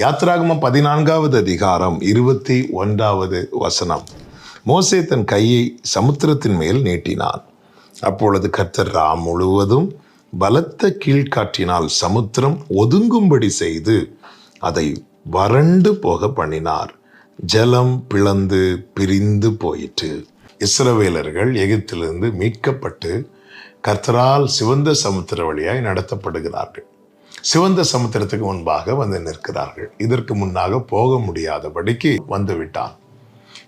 யாத்திராகமம் 14வது அதிகாரம் 21வது வசனம். மோசே தன் கையை சமுத்திரத்தின் மேல் நீட்டினான். அப்பொழுது கர்த்தர் முழுவதும் பலத்த கீழ்காற்றினால் சமுத்திரம் ஒதுங்கும்படி செய்து அதை வறண்டு போக பண்ணினார். ஜலம் பிளந்து பிரிந்து போயிற்று. இஸ்ரவேலர்கள் எகிப்திலிருந்து மீட்கப்பட்டு கர்த்தரால் சிவந்த சமுத்திர வழியாய் நடத்தப்படுகிறார்கள். சிவந்த சமுத்திரத்துக்கு முன்பாக வந்து நிற்கிறார்கள். இதற்கு முன்னாக போக முடியாதபடிக்கு வந்து விட்டான்.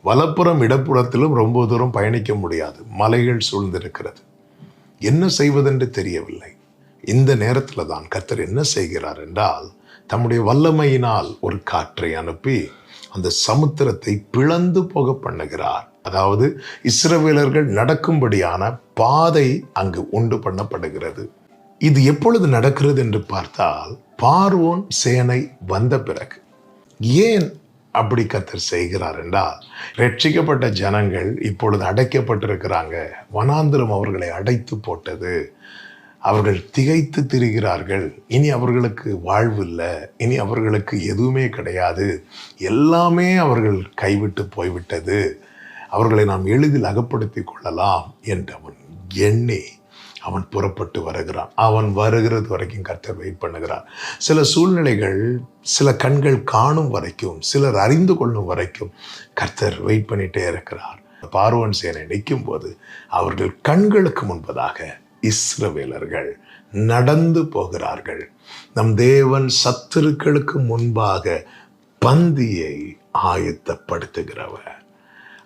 வலப்புறம் இடப்புறத்திலும் ரொம்ப தூரம் பயணிக்க முடியாது, மலைகள் சூழ்ந்திருக்கிறது. என்ன செய்வதென்று தெரியவில்லை. இந்த நேரத்தில் தான் கர்த்தர் என்ன செய்கிறார் என்றால், தம்முடைய வல்லமையினால் ஒரு காற்றை அனுப்பி அந்த சமுத்திரத்தை பிளந்து போக பண்ணுகிறார். அதாவது இஸ்ரவேலர்கள் நடக்கும்படியான பாதை அங்கு உண்டு பண்ணப்படுகிறது. இது எப்பொழுது நடக்கிறது என்று பார்த்தால், பார்வோன் சேனை வந்த பிறகு. ஏன் அப்படி கர்த்தர் செய்கிறார் என்றால், ரட்சிக்கப்பட்ட ஜனங்கள் இப்பொழுது அடைக்கப்பட்டிருக்கிறாங்க. வனாந்திரம் அவர்களை அடைத்து போட்டது. அவர்கள் திகைத்து திரிகிறார்கள். இனி அவர்களுக்கு வாழ்வு இல்லை, இனி அவர்களுக்கு எதுவுமே கிடையாது, எல்லாமே அவர்கள் கைவிட்டு போய்விட்டது, அவர்களை நாம் எளிதில் அகப்படுத்தி கொள்ளலாம் என்று அவன் எண்ணி அவன் புறப்பட்டு வருகிறான். அவன் வருகிறது வரைக்கும் கர்த்தர் வெயிட் பண்ணுகிறார். சில சூழ்நிலைகள் சில கண்கள் காணும் வரைக்கும், சிலர் அறிந்து கொள்ளும் வரைக்கும் கர்த்தர் வெயிட் பண்ணிட்டே இருக்கிறார். பார்வோன் சேனை நிற்கும் போது அவர்கள் கண்களுக்கு முன்பதாக இஸ்ரவேலர்கள் நடந்து போகிறார்கள். நம் தேவன் சத்துருக்களுக்கு முன்பாக பந்தியை ஆயத்தப்படுத்துகிறவர்.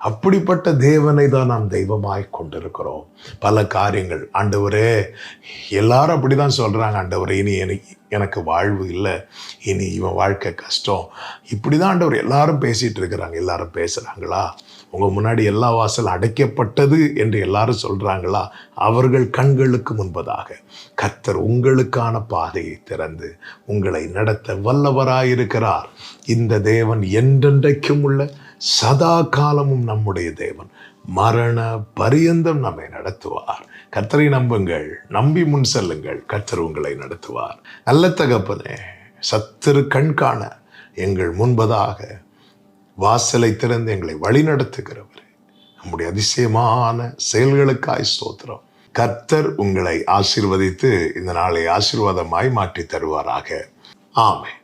அப்படிப்பட்ட தேவனை தான் நாம் தெய்வமாய் கொண்டிருக்கிறோம். பல காரியங்கள், ஆண்டவரே, எல்லாரும் அப்படிதான் சொல்றாங்க, ஆண்டவரே இனி எனக்கு வாழ்வு இல்லை, இனி இவன் வாழ்க்கை கஷ்டம், இப்படிதான் ஆண்டவர் எல்லாரும் பேசிட்டு இருக்கிறாங்க. எல்லாரும் பேசுறாங்களா? உங்க முன்னாடி எல்லா வாசல் அடைக்கப்பட்டது என்று எல்லாரும் சொல்றாங்களா? அவர்கள் கண்களுக்கு முன்பதாக கர்த்தர் உங்களுக்கான பாதையை திறந்து உங்களை நடத்த வல்லவராயிருக்கிறார். இந்த தேவன் என்றென்றைக்கும் உள்ள சதா காலமும் நம்முடைய தேவன். மரண பரியந்தம் நம்மை நடத்துவார். கர்த்தரை நம்புங்கள், நம்பி முன் செல்லுங்கள், கர்த்தர் உங்களை நடத்துவார். நல்ல தகப்பனே, சத்துரு கண் காண எங்கள் முன்பதாக வாசலை திறந்து எங்களை வழி நடத்துகிறவரே, நம்முடைய அதிசயமான செயல்களுக்காய் ஸ்தோத்திரம். கர்த்தர் உங்களை ஆசீர்வதித்து இந்த நாளை ஆசீர்வாதமாய் மாற்றி தருவாராக. ஆமென்.